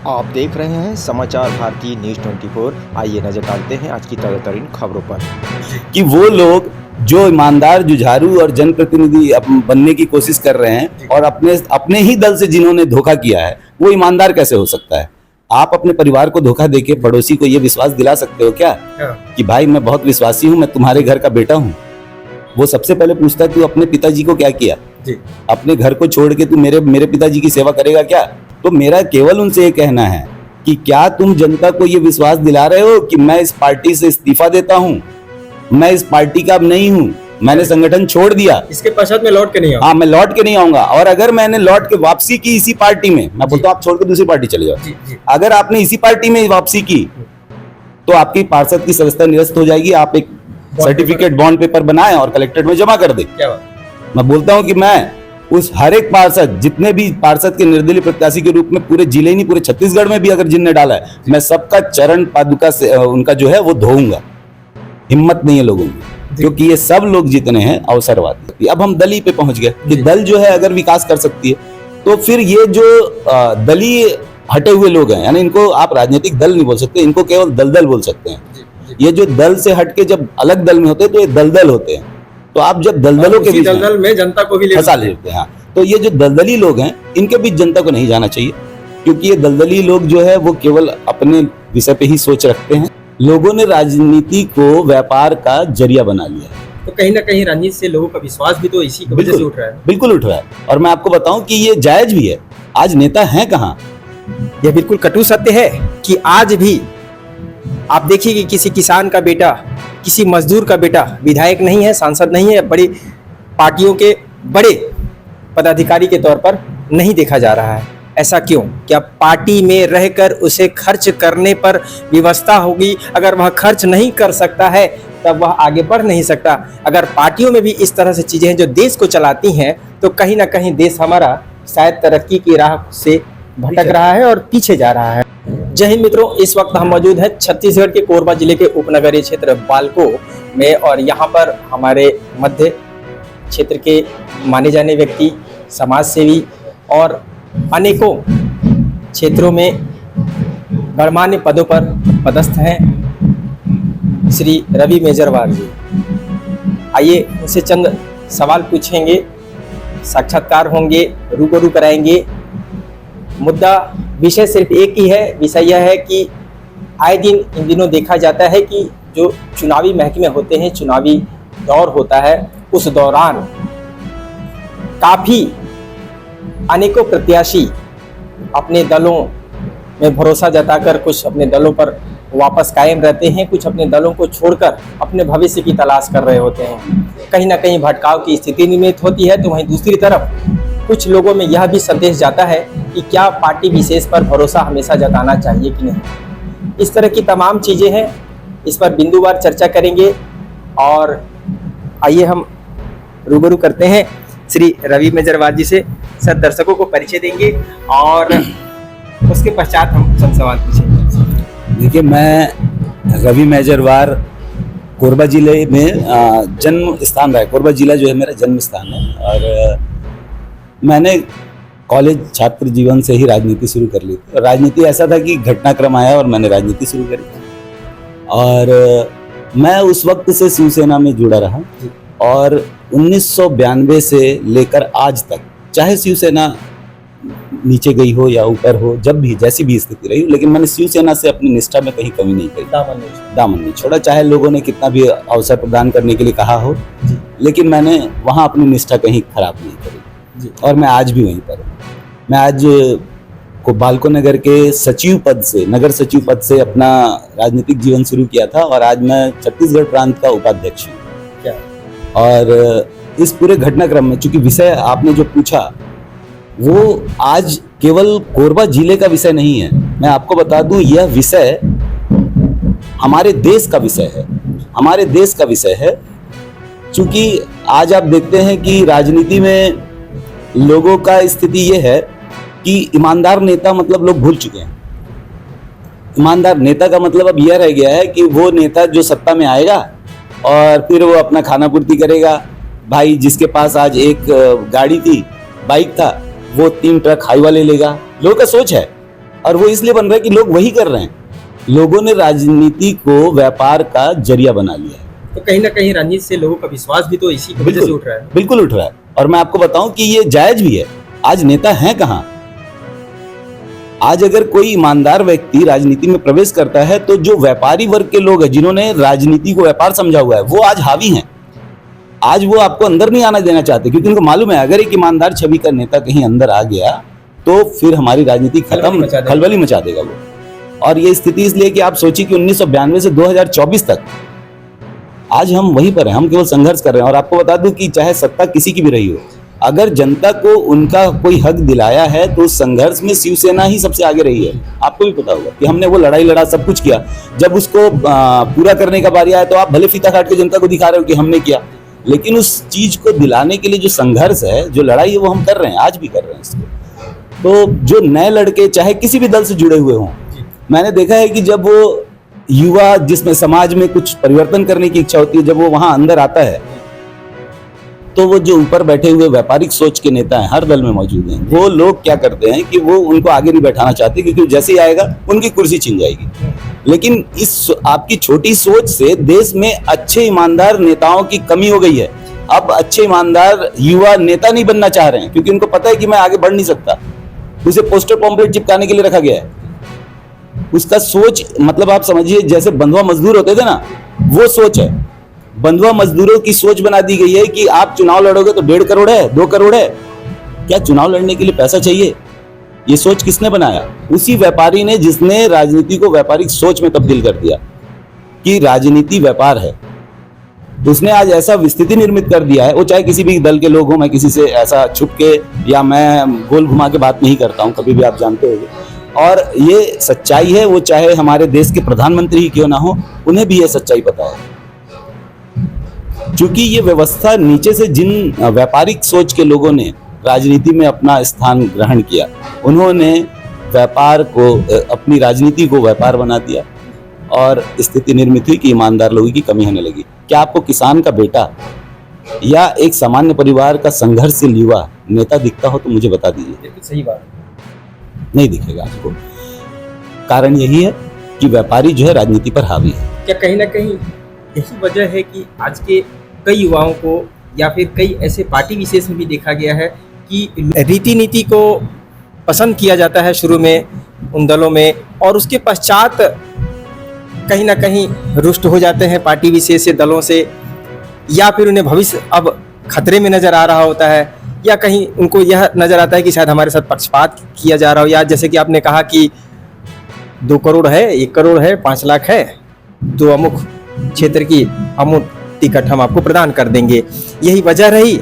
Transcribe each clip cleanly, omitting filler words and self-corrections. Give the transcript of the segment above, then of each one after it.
आप देख रहे हैं समाचार भारती न्यूज़ 24। आइए नजर डालते हैं आज की ताज़ा तरीन खबरों पर। कि वो लोग जो ईमानदार, जुझारू और जनप्रतिनिधि बनने की कोशिश कर रहे हैं और अपने ही दल से जिन्होंने धोखा किया है, वो ईमानदार कैसे हो सकता है? आप अपने परिवार को धोखा देके पड़ोसी को ये विश्वास दिला सकते हो क्या कि भाई मैं बहुत विश्वासी हूँ, मैं तुम्हारे घर का बेटा हूँ? वो सबसे पहले पूछता है तू अपने पिताजी को क्या किया जी? अपने घर को छोड़ के तू मेरे पिताजी की सेवा करेगा क्या? तो मेरा केवल उनसे ये कहना है कि क्या तुम जनता को ये विश्वास दिला रहे हो कि मैं इस पार्टी से इस्तीफा देता हूँ, मैं इस पार्टी का अब नहीं हूँ, मैंने संगठन छोड़ दिया, इसके पश्चात मैं लौट के नहीं आऊंगा। हाँ, मैं लौट के नहीं आऊंगा। और अगर मैंने लौट के वापसी की इसी पार्टी में, मैं बोलता हूँ आप छोड़ के दूसरी पार्टी चले जाओ। अगर आपने इसी पार्टी में वापसी की तो आपकी पार्षद की सदस्यता निरस्त हो जाएगी। आप एक सर्टिफिकेट बॉन्ड पेपर बनाए और कलेक्ट्रेट में जमा कर दे। मैं बोलता हूँ कि मैं उस हर एक पार्षद, जितने भी पार्षद के निर्दलीय प्रत्याशी के रूप में पूरे जिले नहीं पूरे छत्तीसगढ़ में भी अगर जिनने डाला है, मैं सबका चरण पादुका से उनका जो है वो धोऊंगा। हिम्मत नहीं है लोगों में, क्योंकि ये सब लोग जितने हैं अवसरवादी। अब हम दली पे पहुंच गए कि दल जो है अगर विकास कर सकती है तो फिर ये जो दलीय हटे हुए लोग हैं, यानी इनको आप राजनीतिक दल नहीं बोल सकते, इनको केवल दलदल बोल सकते हैं। ये जो दल से हटके जब अलग दल में होते हैं तो ये दलदल होते हैं। तो आप जब दलदलों के बीच दलदल में जनता को भी फंसा लेते हैं, तो ये जो दलदली लोग हैं इनके बीच जनता को नहीं जाना चाहिए, क्योंकि ये दलदली लोग जो है वो केवल अपने विषय पे ही सोच रखते हैं। लोगों ने राजनीति को व्यापार का जरिया बना लिया है, तो कहीं ना कहीं राजनीति से लोगों का विश्वास भी तो इसी वजह से उठ रहा है। बिल्कुल उठ रहा है। और मैं आपको बताऊं कि ये जायज भी है। आज नेता हैं कहाँ? यह बिल्कुल कटु सत्य है कि आज भी आप देखिए कि किसी किसान का बेटा, किसी मजदूर का बेटा विधायक नहीं है, सांसद नहीं है, बड़ी पार्टियों के बड़े पदाधिकारी के तौर पर नहीं देखा जा रहा है। ऐसा क्यों? क्या पार्टी में रहकर उसे खर्च करने पर व्यवस्था होगी? अगर वह खर्च नहीं कर सकता है तब वह आगे बढ़ नहीं सकता। अगर पार्टियों में भी इस तरह से चीजें हैं जो देश को चलाती हैं, तो कहीं ना कहीं देश हमारा शायद तरक्की की राह से भटक रहा है और पीछे जा रहा है। जय हिंद मित्रों, इस वक्त हम मौजूद हैं छत्तीसगढ़ के कोरबा जिले के उपनगरीय क्षेत्र बालको में, और यहाँ पर हमारे मध्य क्षेत्र के माने जाने व्यक्ति, समाज सेवी और अनेकों क्षेत्रों में गणमान्य पदों पर पदस्थ हैं श्री रवि मेजरवार जी। आइए उनसे चंद सवाल पूछेंगे, साक्षात्कार होंगे, रूबरू कराएंगे। मुद्दा विषय सिर्फ एक ही है। विषय यह है कि आए दिन इन दिनों देखा जाता है कि जो चुनावी महकमे होते हैं, चुनावी दौर होता है, उस दौरान काफ़ी अनेकों प्रत्याशी अपने दलों में भरोसा जताकर कुछ अपने दलों पर वापस कायम रहते हैं, कुछ अपने दलों को छोड़कर अपने भविष्य की तलाश कर रहे होते हैं। कहीं ना कहीं भटकाव की स्थिति निर्मित होती है। तो वहीं दूसरी तरफ कुछ लोगों में यह भी संदेश जाता है कि क्या पार्टी विशेष पर भरोसा हमेशा जताना चाहिए कि नहीं। इस तरह की तमाम चीज़ें हैं, इस पर बिंदुवार चर्चा करेंगे। और आइए हम रूबरू करते हैं श्री रवि मेजरवार जी से। सर, दर्शकों को परिचय देंगे और उसके पश्चात हम चंद सवाल पूछेंगे। देखिए, मैं रवि मेजरवार कोरबा जिले में जन्म स्थान रहा है। कोरबा जिला जो है मेरा जन्म स्थान है, और मैंने कॉलेज छात्र जीवन से ही राजनीति शुरू कर ली। राजनीति ऐसा था कि घटनाक्रम आया और मैंने राजनीति शुरू करी, और मैं उस वक्त से शिवसेना में जुड़ा रहा। और 1992 से लेकर आज तक, चाहे शिवसेना नीचे गई हो या ऊपर हो, जब भी जैसी भी स्थिति रही, लेकिन मैंने शिवसेना से अपनी निष्ठा में कहीं कमी नहीं करी, दामन नहीं छोड़ा। चाहे लोगों ने कितना भी अवसर प्रदान करने के लिए कहा हो, लेकिन मैंने वहाँ अपनी निष्ठा कहीं खराब नहीं करी। और मैं आज भी वहीं पर हूँ। मैं आज को बालको नगर के सचिव पद से, नगर सचिव पद से अपना राजनीतिक जीवन शुरू किया था, और आज मैं छत्तीसगढ़ प्रांत का उपाध्यक्ष हूँ। और इस पूरे घटनाक्रम में, चूंकि विषय आपने जो पूछा वो आज केवल कोरबा जिले का विषय नहीं है, मैं आपको बता दूं यह विषय हमारे देश का विषय है, हमारे देश का विषय है। चूंकि आज आप देखते हैं कि राजनीति में लोगों का स्थिति ये है कि ईमानदार नेता मतलब लोग भूल चुके हैं। ईमानदार नेता का मतलब अब यह रह गया है कि वो नेता जो सत्ता में आएगा और फिर वो अपना खाना पूर्ति करेगा। भाई, जिसके पास आज एक गाड़ी थी, बाइक था, वो 3 ट्रक हाईवा ले लेगा। लोगों का सोच है। और वो इसलिए बन रहा है कि लोग वही कर रहे हैं। लोगों ने राजनीति को व्यापार का जरिया बना लिया है। तो कहीं ना कहीं राजनीति से लोगों का विश्वास भी तो इसी की वजह से उठ रहा है। बिल्कुल उठ रहा है। और मैं आपको बताऊं कि ये जायज भी है। आज नेता हैं कहाँ? आज अगर कोई ईमानदार व्यक्ति राजनीति में प्रवेश करता है तो जो व्यापारी वर्ग के लोग हैं, जिन्होंने राजनीति को व्यापार समझा हुआ है, वो आज हावी हैं। आज वो आपको अंदर नहीं आना देना चाहते, क्योंकि उनको मालूम है अगर एक ईमानदार छवि का नेता कहीं अंदर आ गया तो फिर हमारी राजनीति खत्म, खलबली मचा देगा वो। और ये स्थिति इसलिए कि आप सोचिए कि 1992 से 2024 तक आज हम वहीं पर हैं। हम केवल संघर्ष कर रहे हैं। और आपको बता दूं कि चाहे सत्ता किसी की भी रही हो, अगर जनता को उनका कोई हक दिलाया है तो उस संघर्ष में शिवसेना ही सबसे आगे रही है। आपको भी पता होगा कि हमने वो लड़ाई लड़ा, सब कुछ किया। जब उसको पूरा करने का बारी आया तो आप भले फीता काट के जनता को दिखा रहे हो कि हमने किया, लेकिन उस चीज को दिलाने के लिए जो संघर्ष है, जो लड़ाई है, वो हम कर रहे हैं, आज भी कर रहे हैं इसको। तो जो नए लड़के चाहे किसी भी दल से जुड़े हुए हों, मैंने देखा है कि जब वो युवा जिसमें समाज में कुछ परिवर्तन करने की इच्छा होती है, जब वो वहां अंदर आता है तो वो जो ऊपर बैठे हुए व्यापारिक सोच के नेता हैं, हर दल में मौजूद हैं, वो लोग क्या करते हैं कि वो उनको आगे नहीं बैठाना चाहते, क्योंकि जैसे ही आएगा उनकी कुर्सी छिन जाएगी। लेकिन इस आपकी छोटी सोच से देश में अच्छे ईमानदार नेताओं की कमी हो गई है। अब अच्छे ईमानदार युवा नेता नहीं बनना चाह रहे हैं, क्योंकि उनको पता है कि मैं आगे बढ़ नहीं सकता। उसे पोस्टर पॉम्पलेट चिपकाने के लिए रखा गया है। उसका सोच, मतलब आप समझिए जैसे बंधुआ मजदूर होते थे ना, वो सोच है। बंधुआ मजदूरों की सोच बना दी गई है कि आप चुनाव लड़ोगे तो 1.5 करोड़ है, 2 करोड़ है। क्या चुनाव लड़ने के लिए पैसा चाहिए? ये सोच किसने बनाया? उसी व्यापारी ने, जिसने राजनीति को व्यापारिक सोच में तब्दील कर दिया कि राजनीति व्यापार है। उसने आज ऐसा स्थिति निर्मित कर दिया है, वो चाहे किसी भी दल के लोग हों, मैं किसी से ऐसा छुप के या मैं गोल घुमा के बात नहीं करता हूं, कभी भी आप जानते होंगे। और ये सच्चाई है, वो चाहे हमारे देश के प्रधानमंत्री ही क्यों ना हो, उन्हें भी ये सच्चाई पता है। क्योंकि ये व्यवस्था नीचे से जिन व्यापारिक सोच के लोगों ने राजनीति में अपना स्थान ग्रहण किया, उन्होंने व्यापार को, अपनी राजनीति को व्यापार बना दिया और स्थिति निर्मित हुई कि ईमानदार लोगों की कमी होने लगी। क्या आपको किसान का बेटा या एक सामान्य परिवार का संघर्षशील युवा नेता दिखता हो तो मुझे बता दीजिए। सही बात, नहीं दिखेगा आपको। कारण यही है कि व्यापारी जो है राजनीति पर हावी है। क्या कहीं ना कहीं यही वजह है कि आज के कई युवाओं को या फिर कई ऐसे पार्टी विशेष में भी देखा गया है कि रीति नीति को पसंद किया जाता है शुरू में उन दलों में, और उसके पश्चात कहीं ना कहीं रुष्ट हो जाते हैं पार्टी विशेष से, दलों से, या फिर उन्हें भविष्य अब खतरे में नजर आ रहा होता है, या कहीं उनको यह नजर आता है कि शायद हमारे साथ पक्षपात किया जा रहा हो, या जैसे कि आपने कहा कि 2 करोड़ है, 1 करोड़ है, 5 लाख है, तो अमुक क्षेत्र की अमुक टिकट हम आपको प्रदान कर देंगे। यही वजह रही।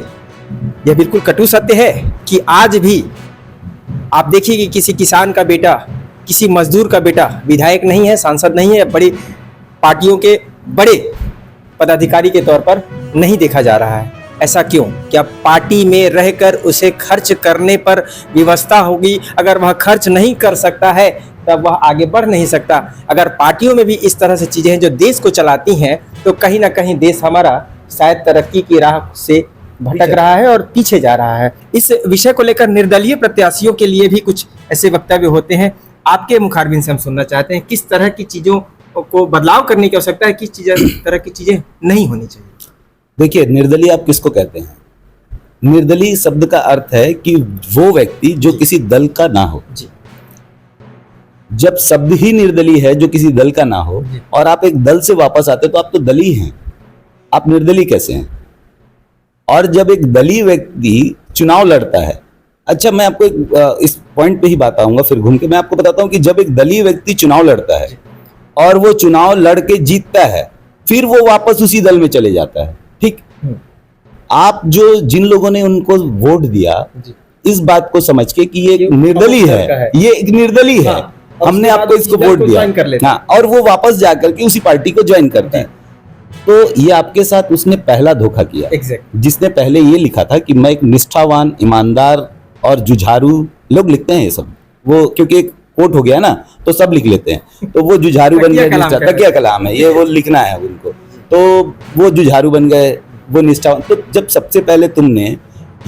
यह बिल्कुल कटु सत्य है कि आज भी आप देखिए कि किसी किसान का बेटा, किसी मजदूर का बेटा विधायक नहीं है, सांसद नहीं है, बड़ी पार्टियों के बड़े पदाधिकारी के तौर पर नहीं देखा जा रहा है। ऐसा क्यों? क्या पार्टी में रहकर उसे खर्च करने पर व्यवस्था होगी? अगर वह खर्च नहीं कर सकता है तब वह आगे बढ़ नहीं सकता। अगर पार्टियों में भी इस तरह से चीजें हैं जो देश को चलाती हैं, तो कहीं ना कहीं देश हमारा शायद तरक्की की राह से भटक रहा है और पीछे जा रहा है। इस विषय को लेकर निर्दलीय प्रत्याशियों के लिए भी कुछ ऐसे वक्तव्य होते हैं। आपके मुखारबिन से हम सुनना चाहते हैं किस तरह की चीजों को बदलाव करने की आवश्यकता है, किस तरह की चीजें नहीं होनी चाहिए। देखिए, निर्दलीय आप किसको कहते हैं? निर्दलीय शब्द का अर्थ है कि वो व्यक्ति जो किसी दल का ना हो। जी। जब शब्द ही निर्दलीय है, जो किसी दल का ना हो, और आप एक दल से वापस आते तो आप तो दलीय हैं, आप निर्दलीय कैसे हैं? और जब एक दलीय व्यक्ति चुनाव लड़ता है, अच्छा मैं आपको इस पॉइंट पे ही बात आऊंगा, फिर घूम के मैं आपको बताता हूं कि जब एक दलीय व्यक्ति चुनाव लड़ता है और वो चुनाव लड़ के जीतता है, फिर वो वापस उसी दल में चले जाता है। ठीक, आप जो जिन लोगों ने उनको वोट दिया, इस बात को समझ के कि ये निर्दलीय है, ये एक निर्दलीय है, हमने आपको इसको वोट दिया, हाँ, और वो वापस जाकर के उसी पार्टी को ज्वाइन करता है, तो ये आपके साथ उसने पहला धोखा किया। जिसने पहले ये लिखा था कि मैं एक निष्ठावान, ईमानदार और जुझारू, लोग लिखते हैं ये सब, वो क्योंकि एक कोट हो गया ना तो सब लिख लेते हैं, तो वो जुझारू बन गए, तकिया कलाम है ये, वो लिखना है उनको, तो वो जुझारू बन गए, वो निष्ठावान। तो जब सबसे पहले तुमने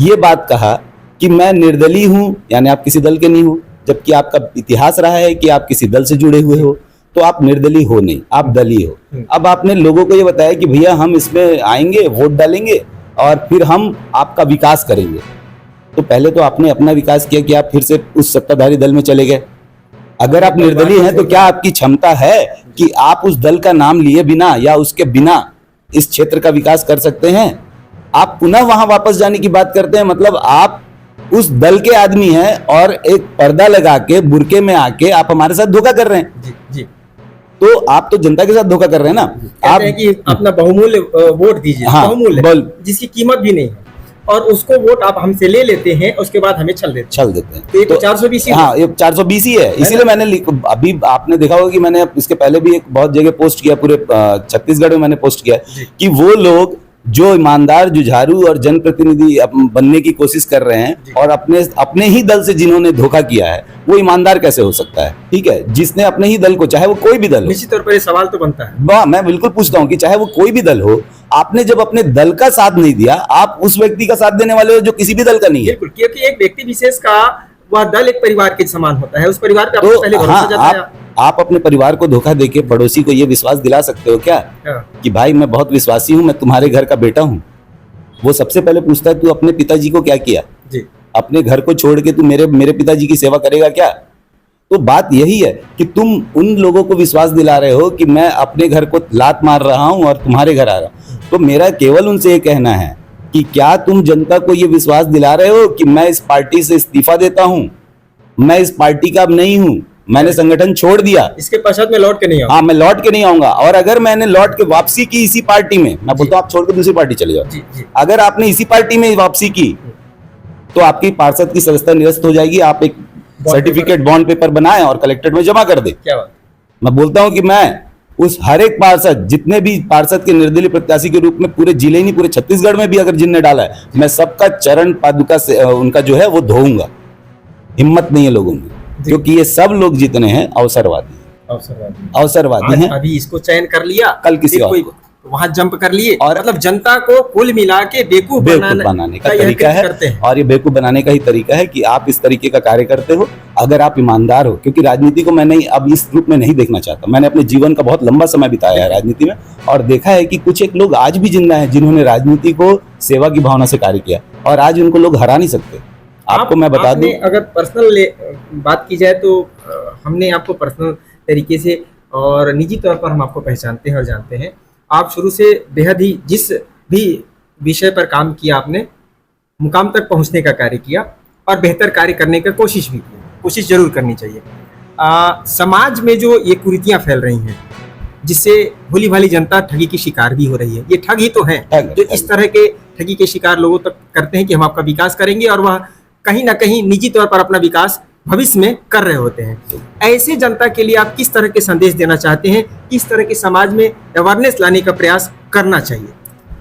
ये बात कहा कि मैं निर्दलीय हूं, यानी आप किसी दल के नहीं हो, जबकि आपका इतिहास रहा है कि आप किसी दल से जुड़े हुए हो, तो आप निर्दलीय हो नहीं, आप दलीय हो। अब आपने लोगों को ये बताया कि भैया हम इसमें आएंगे, वोट डालेंगे और फिर हम आपका विकास करेंगे। तो पहले तो आपने अपना विकास किया कि आप फिर से उस सत्ताधारी दल में चले गए। अगर आप निर्दलीय हैं तो क्या आपकी क्षमता है कि आप उस दल का नाम लिए बिना या उसके बिना इस क्षेत्र का विकास कर सकते हैं? आप पुनः वहां वापस जाने की बात करते हैं। मतलब आप उस दल के आदमी हैं और एक पर्दा लगा के बुरके में आके आप हमारे साथ धोखा कर रहे हैं। जी जी। तो आप तो जनता के साथ धोखा कर रहे हैं ना। आप हैं कि अपना बहुमूल्य वोट दीजिए। हाँ, बहुमूल्य जिसकी कीमत भी नहीं है, और उसको वोट आप हमसे ले लेते हैं, उसके बाद हमें छल देते हैं। तो ये तो 420 ही हाँ, ये 420 ही है। इसीलिए मैंने अभी आपने देखा होगा कि मैंने इसके पहले भी एक बहुत जगह पोस्ट किया, पूरे छत्तीसगढ़ में मैंने पोस्ट किया कि वो लोग जो ईमानदार, जुझारू और जनप्रतिनिधि बनने की कोशिश कर रहे हैं और अपने ही दल से जिन्होंने धोखा किया है, वो ईमानदार कैसे हो सकता है? ठीक है, जिसने अपने ही दल को, चाहे वो कोई भी दल हो, निश्चित तौर पर ये सवाल तो बनता है। मैं बिल्कुल पूछता हूँ कि चाहे वो कोई भी दल हो, आपने जब अपने दल का साथ नहीं दिया, आप उस व्यक्ति का साथ देने वाले हो जो किसी भी दल का नहीं है। बिल्कुल, क्योंकि एक व्यक्ति विशेष का वह दल एक परिवार के समान होता है, उस परिवार पे आपने पहले भरोसा जताया। आप अपने परिवार को धोखा देके पड़ोसी को ये विश्वास दिला सकते हो क्या कि भाई मैं बहुत विश्वासी हूँ, मैं तुम्हारे घर का बेटा हूँ? वो सबसे पहले पूछता है तू अपने पिताजी को क्या किया जी? अपने घर को छोड़ के तू मेरे पिताजी की सेवा करेगा क्या? तो बात यही है कि तुम उन लोगों को विश्वास दिला रहे हो कि मैं अपने घर को लात मार रहा हूँ और तुम्हारे घर आ रहा हूँ। तो मेरा केवल उनसे ये कहना है कि क्या तुम जनता को ये विश्वास दिला रहे हो कि मैं इस पार्टी से इस्तीफा देता हूँ, मैं इस पार्टी का अब नहीं हूँ, मैंने संगठन छोड़ दिया, इसके पश्चात मैं लौट के नहीं आऊंगा? हाँ, मैं लौट के नहीं आऊंगा। और अगर मैंने लौट के वापसी की इसी पार्टी में, मैं बोलता हूँ आप छोड़ के दूसरी पार्टी चले जाओ। जी, जी। अगर आपने इसी पार्टी में वापसी की तो आपकी पार्षद की सदस्यता निरस्त हो जाएगी। आप एक सर्टिफिकेट बॉन्ड पेपर बनाएं और कलेक्ट्रेट में जमा कर दे। क्या बात? मैं बोलता हूं कि मैं उस हर एक पार्षद, जितने भी पार्षद के निर्दलीय प्रत्याशी के रूप में पूरे जिले नहीं, पूरे छत्तीसगढ़ में भी अगर जिनने डाला है, मैं सबका चरण पादुका से उनका जो है वो धोऊंगा। हिम्मत नहीं है लोगों में, क्योंकि ये सब लोग जितने हैं अवसरवादी हैं। अभी इसको चयन कर लिया, कल किसी और वहां जंप कर लिए, और मतलब जनता को कुल मिला के बेवकूफ बनाने का तरीका है। और ये बेवकूफ बनाने का ही तरीका है कि आप इस तरीके का कार्य करते हो। अगर आप ईमानदार हो, क्योंकि राजनीति को मैं नहीं अब इस रूप में नहीं देखना चाहता। मैंने अपने जीवन का बहुत लंबा समय बिताया है राजनीति में और देखा है कि कुछ एक लोग आज भी जिंदा हैं जिन्होंने राजनीति को सेवा की भावना से कार्य किया, और आज उनको लोग हरा नहीं सकते। आपको मैं बता दूं, अगर पर्सनल बात की जाए तो हमने आपको पर्सनल तरीके से और निजी तौर पर हम आपको पहचानते हैं और जानते हैं। आप शुरू से बेहद ही जिस भी विषय पर काम किया, आपने मुकाम तक पहुंचने का कार्य किया और बेहतर कार्य करने का कोशिश भी की। कोशिश जरूर करनी चाहिए। समाज में जो ये कुरीतियां फैल रही हैं, जिससे भोली भाली जनता ठगी की शिकार भी हो रही है, ये ठग ही तो हैं जो इस तरह के ठगी के शिकार लोगों तक करते हैं कि हम आपका विकास करेंगे, और वह कहीं ना कहीं निजी तौर पर अपना विकास भविष्य में कर रहे होते हैं। ऐसे जनता के लिए आप किस तरह के संदेश देना चाहते हैं? किस तरह के समाज में अवेयरनेस लाने का प्रयास करना चाहिए?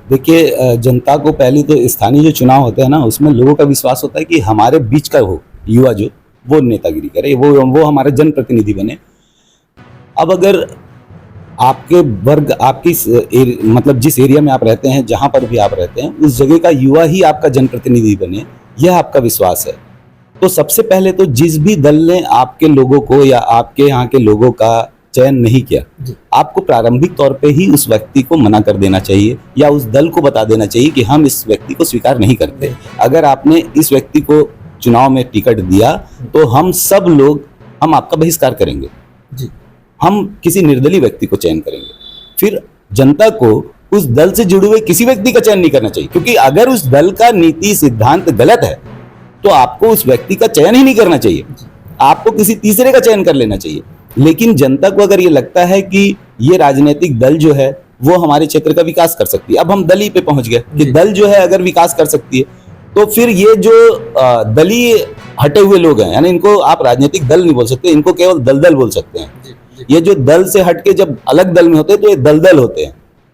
देखिए, जनता को पहले तो स्थानीय जो चुनाव होते हैं ना, उसमें लोगों का विश्वास होता है कि हमारे बीच का हो युवा जो वो नेतागिरी करे, वो हमारे जनप्रतिनिधि बने। अब अगर आपके वर्ग, आपकी मतलब जिस एरिया में आप रहते हैं, जहां पर भी आप रहते हैं, उस जगह का युवा ही आपका जनप्रतिनिधि बने, यह आपका विश्वास है। तो सबसे पहले तो जिस भी दल ने आपके लोगों को या आपके यहाँ के लोगों का चयन नहीं किया, आपको प्रारंभिक तौर पे ही उस व्यक्ति को मना कर देना चाहिए या उस दल को बता देना चाहिए कि हम इस व्यक्ति को स्वीकार नहीं करते। अगर आपने इस व्यक्ति को चुनाव में टिकट दिया तो हम सब लोग आपका बहिष्कार करेंगे जी। हम किसी निर्दलीय व्यक्ति को चयन करेंगे। फिर जनता को उस दल से जुड़े हुए किसी व्यक्ति का चयन नहीं करना चाहिए, क्योंकि अगर उस दल का नीति सिद्धांत गलत है तो आपको उस व्यक्ति का चयन ही नहीं करना चाहिए, आपको किसी तीसरे का चयन कर लेना चाहिए। लेकिन जनता को अगर ये लगता है कि ये राजनीतिक दल जो है वो हमारे क्षेत्र का विकास कर सकती है, अब हम दल ही पे पहुंच गए कि दल जो है अगर विकास कर सकती है, तो फिर ये जो दलीय हटे हुए लोग हैं, यानी इनको आप राजनीतिक दल नहीं बोल सकते, इनको केवल दलदल बोल सकते हैं। ये जो दल से हटके जब अलग दल में होते हैं तो ये दलदल होते हैं।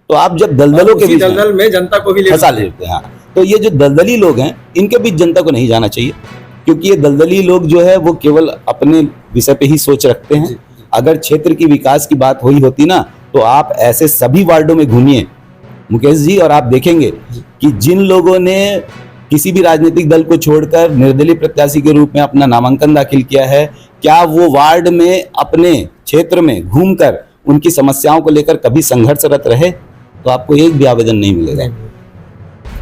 तो आप जब दलदलों के बीच दलदल में जनता को भी फंसा लेते हैं। हाँ, तो ये जो दलदली लोग हैं इनके बीच जनता को नहीं जाना चाहिए, क्योंकि ये दलदली लोग जो है वो केवल अपने विषय पे ही सोच रखते हैं। अगर क्षेत्र की विकास की बात हुई होती ना, तो आप ऐसे सभी वार्डों में घूमिए मुकेश जी, और आप देखेंगे कि जिन लोगों ने किसी भी राजनीतिक दल को छोड़कर निर्दलीय प्रत्याशी के रूप में अपना नामांकन दाखिल किया है, क्या वो वार्ड में अपने क्षेत्र में घूमकर उनकी समस्याओं को लेकर कभी संघर्षरत रहे? तो आपको एक भी आवेदन नहीं मिलेगा।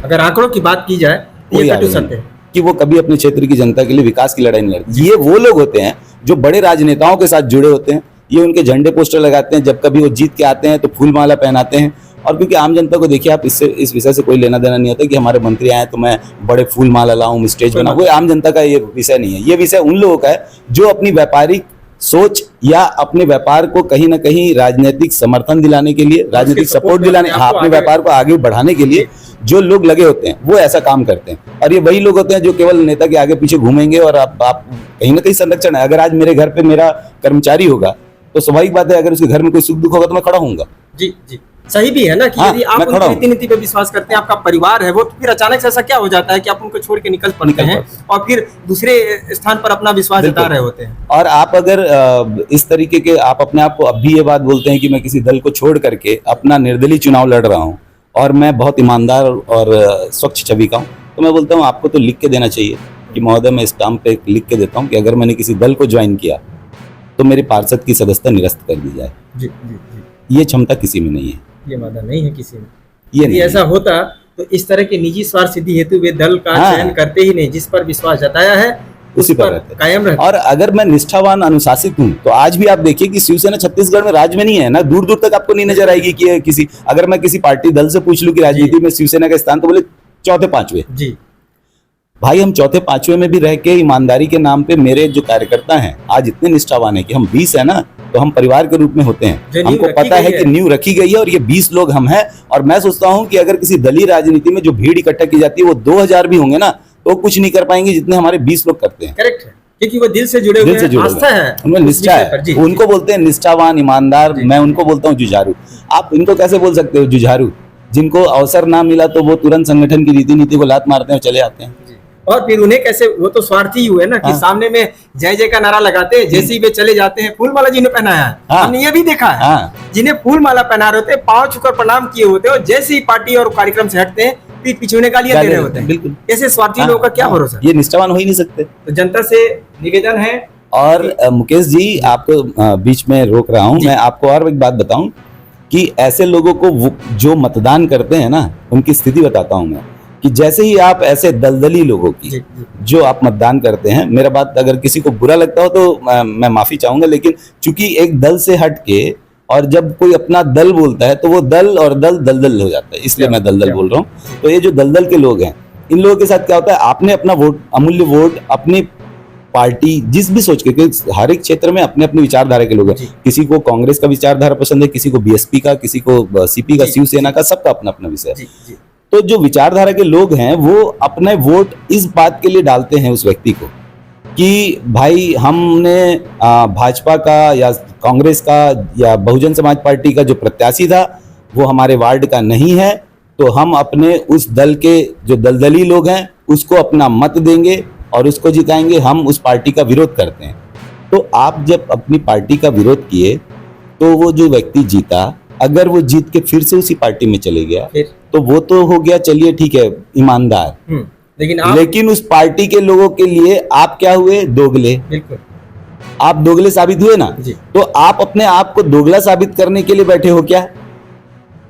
अगर आंकड़ों की बात की जाए तो कोई ये कटु आवेदन सत्य है। कि वो कभी अपने क्षेत्र की जनता के लिए विकास की लड़ाई नहीं लड़ते। ये वो लोग होते हैं जो बड़े राजनेताओं के साथ जुड़े होते हैं, ये उनके झंडे पोस्टर लगाते हैं, जब कभी वो जीत के आते हैं तो फूल माला पहनाते हैं। और क्योंकि आम जनता को देखिए, आप इससे इस विषय से कोई लेना देना नहीं होता कि हमारे मंत्री आए तो मैं बड़े फूल माला लाऊं, स्टेज बनाऊं, वो आम जनता का ये विषय नहीं है। ये विषय उन लोगों का है जो अपनी व्यापारिक सोच या अपने व्यापार को कहीं ना कहीं राजनीतिक समर्थन दिलाने के लिए, राजनीतिक सपोर्ट दिलाने, अपने व्यापार को आगे बढ़ाने के लिए जो लोग लगे होते हैं वो ऐसा काम करते हैं। और ये वही लोग होते हैं जो केवल नेता के आगे पीछे घूमेंगे और आप कहीं ना कहीं संरक्षण है। अगर आज मेरे घर पे मेरा कर्मचारी होगा तो स्वाभाविक बात है, अगर उसके घर में कोई सुख दुख होगा तो मैं खड़ा होऊंगा। जी जी, सही भी है ना कि यदि आप उनकी रीति नीति पे विश्वास करते हैं, आपका परिवार है वो, तो फिर अचानक से ऐसा क्या हो जाता है कि आप उनको छोड़ के निकल पड़ते हैं और फिर दूसरे स्थान पर अपना विश्वास जता रहे होते हैं। और आप अगर इस तरीके के, आप अपने आप को अब भी ये बात बोलते हैं कि मैं किसी दल को छोड़ करके अपना निर्दलीय चुनाव लड़ रहा हूँ और मैं बहुत ईमानदार और स्वच्छ छवि का हूँ, तो मैं बोलता हूँ आपको तो लिख के देना चाहिए कि महोदय मैं स्टाम्प पे लिख के देता हूँ कि अगर मैंने किसी दल को ज्वाइन किया तो मेरी पार्षद की सदस्यता निरस्त कर दी जाए। जी जी जी, ये क्षमता किसी में नहीं है, ये वादा नहीं है किसी में। ये यदि नहीं ऐसा होता तो इस तरह के निजी स्वार्थ सिद्धि हेतु वे दल का हाँ। चयन करते ही नहीं, जिस पर विश्वास जताया है उसी पर कायम रहते। और अगर मैं निष्ठावान अनुशासित हूँ तो आज भी आप देखिए कि शिवसेना छत्तीसगढ़ में राज में नहीं है ना, दूर दूर तक आपको नहीं नजर आएगी कि ये किसी, अगर मैं किसी पार्टी दल से पूछ लूं कि राजनीति में शिवसेना का स्थान, तो बोले चौथे पांचवें। जी भाई हम चौथे पांचवें में भी रह के ईमानदारी के नाम पे मेरे जो कार्यकर्ता हैं आज इतने निष्ठावान है कि हम 20 है ना, तो हम परिवार के रूप में होते हैं। हमको पता है कि नींव रखी गई है और ये 20 लोग हम हैं। और मैं सोचता हूं कि अगर किसी दलीय राजनीति में जो भीड़ इकट्ठा की जाती है वो 2000 भी होंगे ना तो कुछ नहीं कर पाएंगे जितने हमारे 20 लोग करते हैं। करेक्ट है, क्योंकि वो दिल से जुड़े हुए हैं, आस्था है, उनमें निष्ठा है। उनको बोलते हैं निष्ठावान, ईमानदार। मैं उनको बोलता हूँ जुझारू। आप इनको कैसे बोल सकते हो जुझारू? जिनको अवसर ना मिला तो वो तुरंत संगठन की रीति नीति को लात मारते हैं और चले आते हैं। और फिर उन्हें कैसे, वो तो स्वार्थी हुए ना कि सामने में जय जय का नारा लगाते हैं, जैसे ही वे चले जाते हैं। फूल माला जिन्हें पहनाया है, हमने ये भी देखा है, जिन्हें फूल माला पहना रहे होते हैं, पांव छूकर प्रणाम किए होते हैं और जैसे ही पार्टी और कार्यक्रम से हटते हैं पीठ पीछे गालियां दे रहे होते हैं। बिल्कुल ऐसे स्वार्थी लोगों का क्या भरोसा? ये निष्ठावान हो ही नहीं सकते। तो जनता से निवेदन है। और मुकेश जी, आपको बीच में रोक रहा हूँ, मैं आपको और एक बात बताऊं कि ऐसे लोगों को जो मतदान करते हैं ना, उनकी स्थिति बताता हूं मैं कि जैसे ही आप ऐसे दलदली लोगों की जो आप मतदान करते हैं, मेरा बात अगर किसी को बुरा लगता हो तो मैं माफी चाहूंगा, लेकिन चूंकि एक दल से हट के और जब कोई अपना दल बोलता है तो वो दल और दल दलदल हो जाता है, इसलिए मैं दलदल बोल रहा हूँ। तो ये जो दलदल के लोग हैं, इन लोगों के साथ क्या होता है, आपने अपना वोट, अमूल्य वोट अपनी पार्टी जिस भी सोच के, क्योंकि हर एक क्षेत्र में अपने अपनी विचारधारा के लोग हैं। किसी को कांग्रेस का विचारधारा पसंद है, किसी को बीएसपी का, किसी को सीपी का, शिवसेना का, सबका अपना अपना विषय है। तो जो विचारधारा के लोग हैं वो अपने वोट इस बात के लिए डालते हैं उस व्यक्ति को कि भाई हमने भाजपा का या कांग्रेस का या बहुजन समाज पार्टी का जो प्रत्याशी था वो हमारे वार्ड का नहीं है, तो हम अपने उस दल के जो दलदली लोग हैं उसको अपना मत देंगे और उसको जिताएंगे। हम उस पार्टी का विरोध करते हैं। तो आप जब अपनी पार्टी का विरोध किए तो वो जो व्यक्ति जीता, अगर वो जीत के फिर से उसी पार्टी में चले गया तो वो तो हो गया, चलिए ठीक है, ईमानदार। लेकिन उस पार्टी के लोगों के लिए आप क्या हुए? दोगले। बिल्कुल, आप दोगले साबित हुए ना। तो आप अपने आप को दोगला साबित करने के लिए बैठे हो क्या?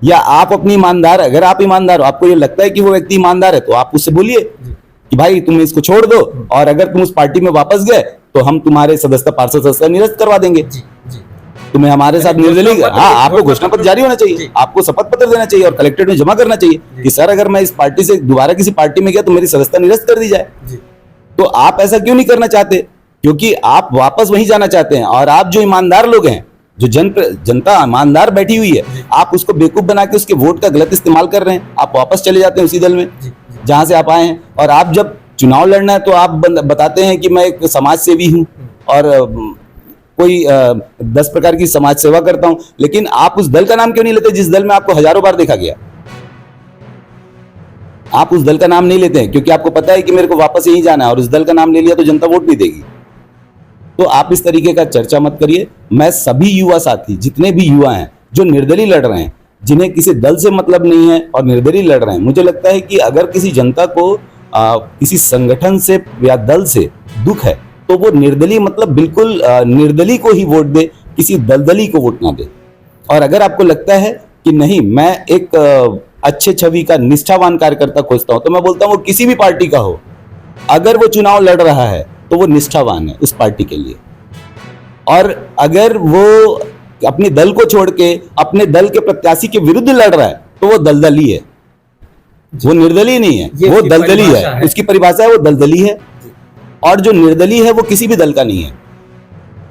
या आप अपनी ईमानदार, अगर आप ईमानदार हो, आपको ये लगता है कि वो व्यक्ति ईमानदार है, तो आप उससे बोलिए कि भाई तुम इसको छोड़ दो और अगर तुम उस पार्टी में वापस गए तो हम तुम्हारे सदस्यता, पार्षद सदस्यता निरस्त करवा देंगे। तुम्हें हमारे साथ निर्दलीय, हाँ, आपको घोषणा पत्र जारी होना चाहिए, आपको शपथ पत्र देना चाहिए और कलेक्ट्रेट में जमा करना चाहिए कि सर अगर मैं इस पार्टी से दोबारा किसी पार्टी में गया तो मेरी सदस्यता निरस्त कर दी जाए। तो आप ऐसा क्यों नहीं करना चाहते? क्योंकि आप वापस वहीं जाना चाहते हैं। और आप जो ईमानदार लोग हैं, जो जनता ईमानदार बैठी हुई है, आप उसको बेवकूफ बना के उसके वोट का गलत इस्तेमाल कर रहे हैं। आप वापस चले जाते हैं उसी दल में जहां से आप आए हैं। और आप जब चुनाव लड़ना है तो आप बताते हैं कि मैं एक समाज सेवी हूं और कोई 10 प्रकार की समाज सेवा करता हूं, लेकिन आप उस दल का नाम क्यों नहीं लेते जिस दल में आपको हजारों बार देखा गया? आप उस दल का नाम नहीं लेते हैं क्योंकि आपको पता है कि मेरे को वापस यहीं जाना है, और उस दल का नाम ले लिया तो जनता वोट नहीं देगी। तो आप इस तरीके का चर्चा मत करिए। मैं सभी युवा साथी, जितने भी युवा हैं जो निर्दलीय लड़ रहे हैं, जिन्हें किसी दल से मतलब नहीं है और निर्दलीय लड़ रहे हैं, मुझे लगता है कि अगर किसी जनता को किसी संगठन से या दल से दुख है तो वो निर्दलीय मतलब बिल्कुल निर्दलीय को ही वोट दे, किसी दलदली को वोट ना दे। और अगर आपको लगता है कि नहीं मैं एक अच्छे छवि का निष्ठावान कार्यकर्ता खोजता हूं, तो मैं बोलता हूं वो किसी भी पार्टी का हो, अगर वो चुनाव लड़ रहा है तो वो निष्ठावान है उस पार्टी के लिए। और अगर वो अपने दल को छोड़ के अपने दल के प्रत्याशी के विरुद्ध लड़ रहा है तो वो दलदली है, वो निर्दलीय नहीं है, वो दलदली है। उसकी परिभाषा है वो दलदली है। और जो निर्दलीय है वो किसी भी दल का नहीं है,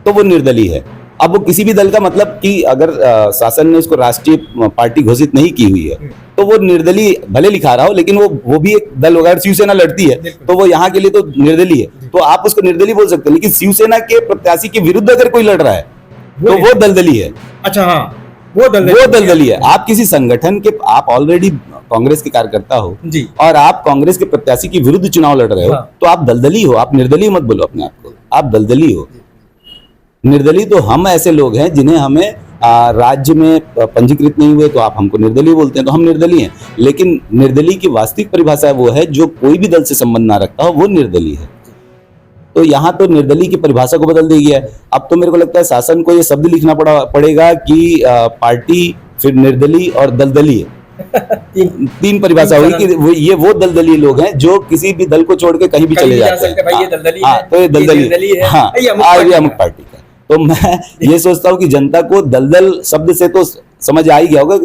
तो वो निर्दलीय है। अब वो किसी भी दल का मतलब कि अगर शासन ने उसको राष्ट्रीय पार्टी घोषित नहीं की हुई है तो वो निर्दलीय भले लिखा रहा हो, लेकिन वो भी एक दल होगा। शिवसेना लड़ती है तो वो यहाँ के लिए तो निर्दलीय है, तो आप उसको निर्दलीय बोल सकते हैं। लेकिन शिवसेना के प्रत्याशी के विरुद्ध अगर कोई लड़ रहा है तो वो दलदली है। अच्छा, हाँ, वो दलदली है। आप किसी संगठन के, आप ऑलरेडी कांग्रेस के कार्यकर्ता हो जी, और आप कांग्रेस के प्रत्याशी के विरुद्ध चुनाव लड़ रहे हो, हाँ। तो आप दलदली हो। आप निर्दलीय मत बोलो अपने आप को, आप दलदली हो। निर्दलीय तो हम ऐसे लोग हैं जिन्हें हमें राज्य में पंजीकृत नहीं हुए तो आप हमको निर्दलीय बोलते हैं, तो हम निर्दलीय हैं। लेकिन निर्दलीय की वास्तविक परिभाषा वो है जो कोई भी दल से संबंध ना रखता हो, वो निर्दलीय है। तो यहाँ तो निर्दलीय की परिभाषा को बदल दी गया है। अब तो मेरे को लगता है शासन को ये शब्द लिखना पड़ेगा कि पार्टी, फिर निर्दलीय और दलदलीय, तीन परिभाषा होगी कि ये वो दलदली लोग हैं जो किसी भी दल को छोड़ के कहीं भी चले जाते हैं। भाई ये दलदली हाँ, है, तो ये दलदली है, हाँ, ये अमुक पार्टी का। तो मैं ये सोचता हूँ कि जनता को दलदल शब्द से तो समझ आ ही गया होगा।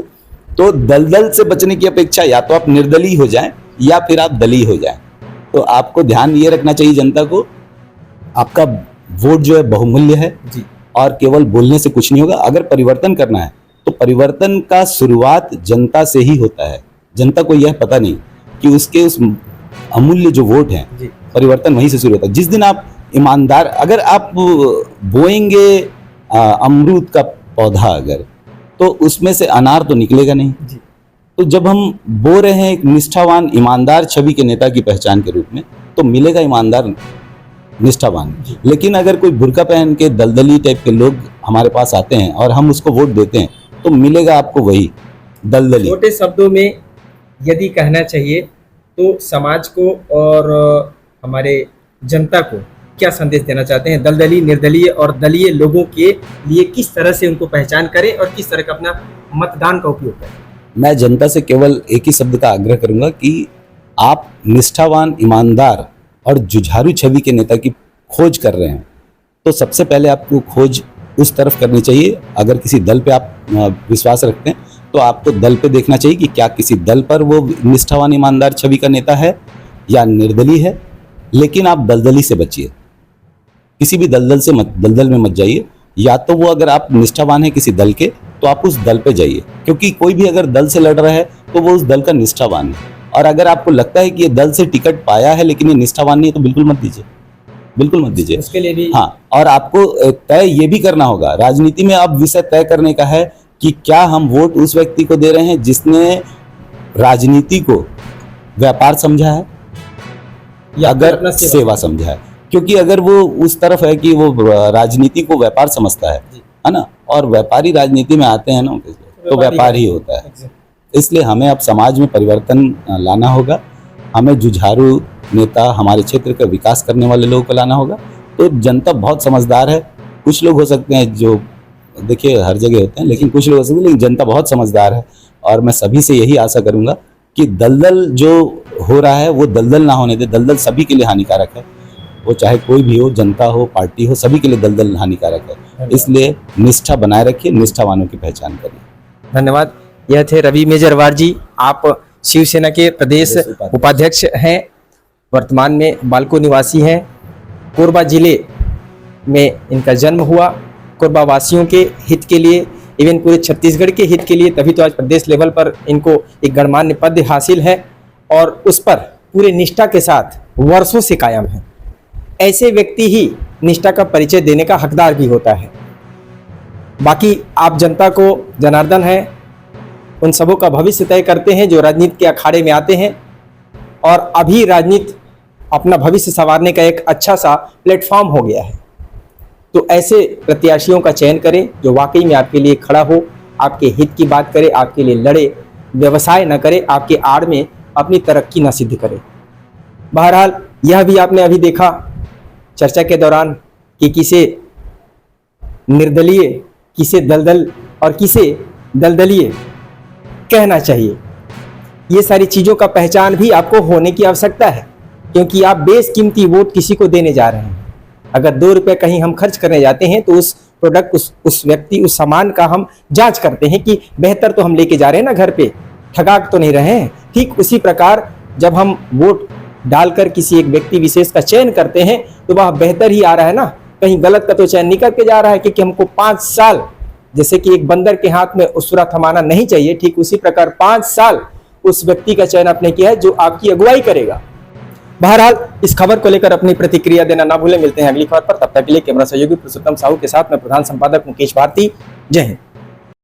तो दलदल से बचने की अपेक्षा या तो आप निर्दलीय हो जाएं या फिर आप दलीय हो जाएं। तो आपको ध्यान ये रखना चाहिए जनता को, आपका वोट जो है बहुमूल्य है जी, और केवल बोलने से कुछ नहीं होगा। अगर परिवर्तन करना है तो परिवर्तन का शुरुआत जनता से ही होता है। जनता को यह पता नहीं कि उसके उस अमूल्य जो वोट है, परिवर्तन वहीं से शुरू होता है। जिस दिन आप ईमानदार, अगर आप बोएंगे अमरूद का पौधा अगर, तो उसमें से अनार तो निकलेगा नहीं। तो जब हम बो रहे हैं एक निष्ठावान ईमानदार छवि के नेता की पहचान के रूप में, तो मिलेगा ईमानदार निष्ठावान। लेकिन अगर कोई बुर्का पहन के दलदली टाइप के लोग हमारे पास आते हैं और हम उसको वोट देते हैं, तो मिलेगा आपको वही दलदली। छोटे शब्दों में यदि कहना चाहिए तो समाज को और हमारे जनता को क्या संदेश देना चाहते हैं? दलदली, निर्दलीय और दलीय लोगों के लिए किस तरह से उनको पहचान करें और किस तरह का अपना मतदान का उपयोग करें? मैं जनता से केवल एक ही शब्द का आग्रह करूंगा कि आप निष्ठावान, ईमानदार और जुझारू छवि के नेता की खोज कर रहे हैं, तो सबसे पहले आपको खोज उस तरफ करनी चाहिए। अगर किसी दल पे आप विश्वास रखते हैं तो आपको दल पे देखना चाहिए कि क्या किसी दल पर वो निष्ठावान, ईमानदार छवि का नेता है या निर्दलीय है। लेकिन आप दलदली से बचिए, किसी भी दलदल में मत जाइए। या तो वो अगर आप निष्ठावान है किसी दल के तो आप उस दल पे जाइए, क्योंकि कोई भी अगर दल से लड़ रहा है तो वो उस दल का निष्ठावान है। और अगर आपको लगता है कि ये दल से टिकट पाया है लेकिन ये निष्ठावान नहीं है, तो बिल्कुल मत दीजिए, बिल्कुल मत दीजिए। उसके लिए भी हाँ, और आपको तय ये भी करना होगा, राजनीति में अब विषय तय करने का है कि क्या हम वोट उस व्यक्ति को दे रहे हैं जिसने राजनीति को व्यापार समझा है या अगर सेवा समझा है। क्योंकि अगर वो उस तरफ है कि वो राजनीति को व्यापार समझता है ना, और व्यापारी राजनीति में आते हैं ना, तो व्यापार ही होता है। इसलिए हमें अब समाज में परिवर्तन लाना होगा। हमें जुझारू नेता, हमारे क्षेत्र का विकास करने वाले लोगों को लाना होगा। तो जनता बहुत समझदार है। कुछ लोग हो सकते हैं जो, देखिए हर जगह होते हैं, लेकिन कुछ लोग हो सकते हैं, लेकिन जनता बहुत समझदार है। और मैं सभी से यही आशा करूंगा कि दलदल जो हो रहा है वो दलदल ना होने दे। दलदल सभी के लिए हानिकारक है, वो चाहे कोई भी हो, जनता हो, पार्टी हो, सभी के लिए दलदल हानिकारक है। इसलिए निष्ठा बनाए रखिए, निष्ठावानों की पहचान करिए। धन्यवाद। यह थे रवि मेजरवार जी। आप शिवसेना के प्रदेश उपाध्यक्ष हैं, वर्तमान में बालको निवासी हैं। कोरबा जिले में इनका जन्म हुआ। कोरबा वासियों के हित के लिए, इवन पूरे छत्तीसगढ़ के हित के लिए, तभी तो आज प्रदेश लेवल पर इनको एक गणमान्य पद हासिल है और उस पर पूरे निष्ठा के साथ वर्षों से कायम है। ऐसे व्यक्ति ही निष्ठा का परिचय देने का हकदार भी होता है। बाकी आप जनता को, जनार्दन है, उन सबों का भविष्य तय करते हैं जो राजनीति के अखाड़े में आते हैं। और अभी राजनीति अपना भविष्य संवारने का एक अच्छा सा प्लेटफॉर्म हो गया है। तो ऐसे प्रत्याशियों का चयन करें जो वाकई में आपके लिए खड़ा हो, आपके हित की बात करे, आपके लिए लड़े, व्यवसाय न करे, आपके आड़ में अपनी तरक्की न सिद्ध करे। बहरहाल यह भी आपने अभी देखा चर्चा के दौरान कि किसे निर्दलीय, किसे दलदल और किसे दलदलीय कहना चाहिए। ये सारी चीज़ों का पहचान भी आपको होने की आवश्यकता है, क्योंकि आप बेशकीमती वोट किसी को देने जा रहे हैं। अगर 2 रुपये कहीं हम खर्च करने जाते हैं तो उस प्रोडक्ट, उस व्यक्ति, उस सामान का हम जांच करते हैं कि बेहतर तो हम लेके जा रहे हैं ना, घर पे ठगा तो नहीं रहे हैं। ठीक उसी प्रकार जब हम वोट डालकर किसी एक व्यक्ति विशेष का चयन करते हैं तो वह बेहतर ही आ रहा है ना, कहीं गलत का तो चयन नहीं करके जा रहा है। क्योंकि हमको 5 साल, जैसे कि एक बंदर के हाथ में उसुरा थमाना नहीं चाहिए, ठीक उसी प्रकार 5 साल उस व्यक्ति का चयन आपने किया है जो आपकी अगुवाई करेगा। बहरहाल इस खबर को लेकर अपनी प्रतिक्रिया देना ना भूलें। मिलते हैं अगली खबर पर, तब तक के लिए कैमरा सहयोगी पुरुषोत्तम साहू के साथ मैं प्रधान संपादक मुकेश भारती। जय हिंद।